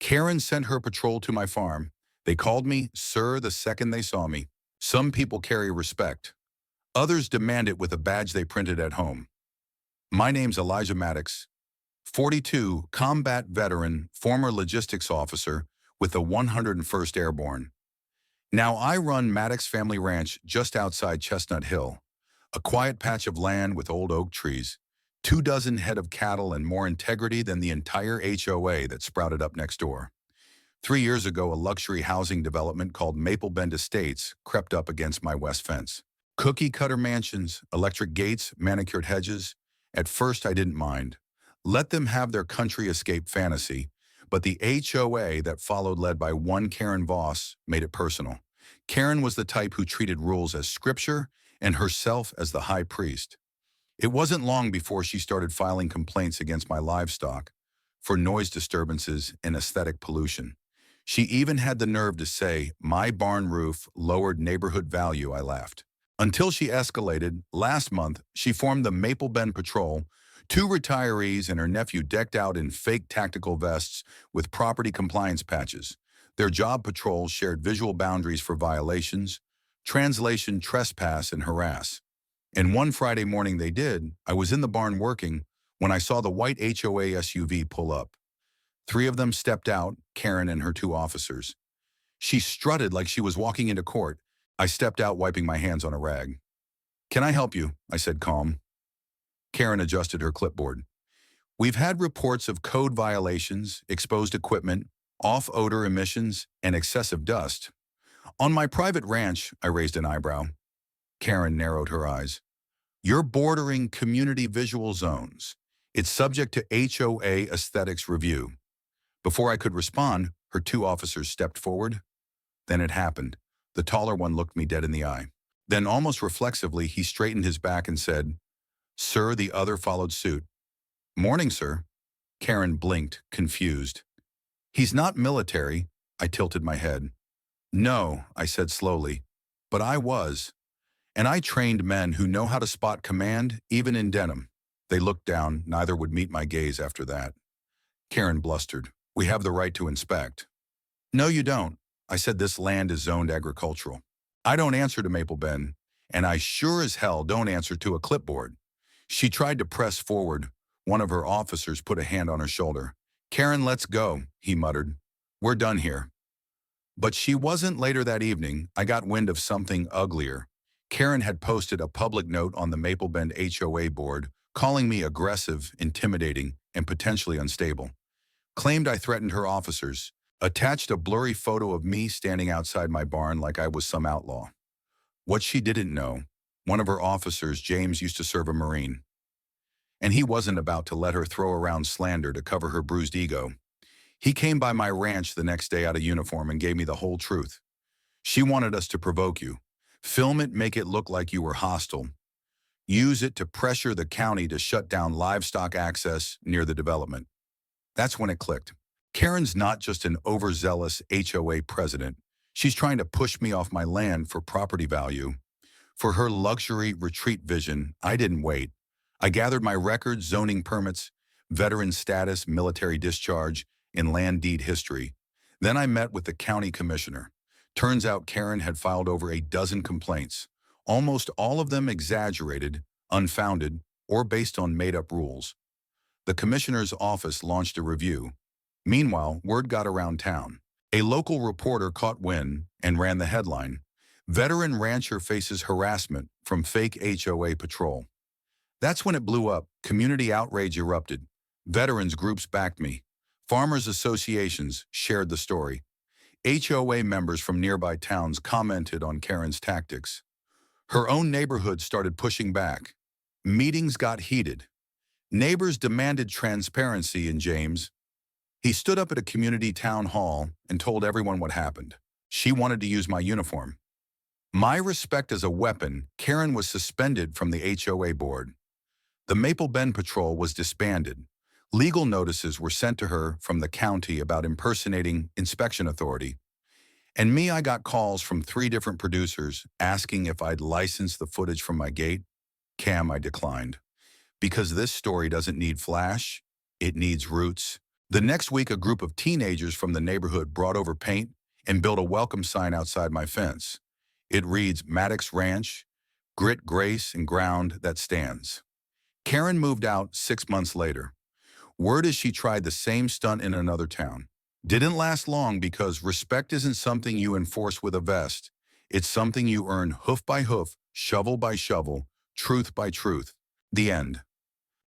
Karen sent her patrol to my farm. They called me sir the second they saw me. Some people carry respect. Others demand it with a badge they printed at home. My name's Elijah Maddox, 42, combat veteran, former logistics officer with the 101st Airborne. Now I run Maddox Family Ranch just outside Chestnut Hill, a quiet patch of land with old oak trees, 24 head of cattle and more integrity than the entire HOA that sprouted up next door. 3 years ago, a luxury housing development called Maple Bend Estates crept up against my west fence. Cookie-cutter mansions, electric gates, manicured hedges. At first, I didn't mind. Let them have their country escape fantasy, but the HOA that followed, led by one Karen Voss, made it personal. Karen was the type who treated rules as scripture and herself as the high priest. It wasn't long before she started filing complaints against my livestock for noise disturbances and aesthetic pollution. She even had the nerve to say my barn roof lowered neighborhood value. I laughed. Until she escalated. Last month, she formed the Maple Bend Patrol, 2 retirees and her nephew decked out in fake tactical vests with property compliance patches. Their job patrols shared visual boundaries for violations, translation, trespass, and harass. And one Friday morning they did. I was in the barn working when I saw the white HOA SUV pull up. 3 of them stepped out, Karen and her 2 officers. She strutted like she was walking into court. I stepped out, wiping my hands on a rag. "Can I help you?" I said, calm. Karen adjusted her clipboard. "We've had reports of code violations, exposed equipment, off-odor emissions, and excessive dust. On my private ranch," I raised an eyebrow. Karen narrowed her eyes. "You're bordering community visual zones. It's subject to HOA aesthetics review." Before I could respond, her 2 officers stepped forward. Then it happened. The taller one looked me dead in the eye. Then, almost reflexively, he straightened his back and said, "Sir," the other followed suit. "Morning, sir." Karen blinked, confused. "He's not military." I tilted my head. "No," I said slowly, "but I was. And I trained men who know how to spot command, even in denim." They looked down. Neither would meet my gaze after that. Karen blustered. "We have the right to inspect." "No, you don't." I said, "This land is zoned agricultural. I don't answer to Maple Bend, and I sure as hell don't answer to a clipboard." She tried to press forward. One of her officers put a hand on her shoulder. "Karen, let's go," he muttered. "We're done here." But she wasn't. Later that evening, I got wind of something uglier. Karen had posted a public note on the Maple Bend HOA board, calling me aggressive, intimidating, and potentially unstable. Claimed I threatened her officers. Attached a blurry photo of me standing outside my barn like I was some outlaw. What she didn't know, one of her officers, James, used to serve a Marine. And he wasn't about to let her throw around slander to cover her bruised ego. He came by my ranch the next day out of uniform and gave me the whole truth. "She wanted us to provoke you. Film it, make it look like you were hostile. Use it to pressure the county to shut down livestock access near the development." That's when it clicked. Karen's not just an overzealous HOA president. She's trying to push me off my land for property value. For her luxury retreat vision, I didn't wait. I gathered my records, zoning permits, veteran status, military discharge, and land deed history. Then I met with the county commissioner. Turns out Karen had filed over a dozen complaints, almost all of them exaggerated, unfounded, or based on made-up rules. The commissioner's office launched a review. Meanwhile, word got around town. A local reporter caught wind and ran the headline, "Veteran Rancher Faces Harassment from Fake HOA Patrol." That's when it blew up. Community outrage erupted. Veterans groups backed me. Farmers associations shared the story. HOA members from nearby towns commented on Karen's tactics. Her own neighborhood started pushing back. Meetings got heated. Neighbors demanded transparency in James. He stood up at a community town hall and told everyone what happened. She wanted to use my uniform. My respect as a weapon. Karen was suspended from the HOA board. The Maple Bend Patrol was disbanded. Legal notices were sent to her from the county about impersonating inspection authority. And me, I got calls from 3 different producers asking if I'd license the footage from my gate. Cam, I declined. Because this story doesn't need flash, it needs roots. The next week, a group of teenagers from the neighborhood brought over paint and built a welcome sign outside my fence. It reads, Maddox Ranch, grit, grace, and ground that stands. Karen moved out 6 months later. Word is she tried the same stunt in another town. Didn't last long because respect isn't something you enforce with a vest. It's something you earn hoof by hoof, shovel by shovel, truth by truth. The end.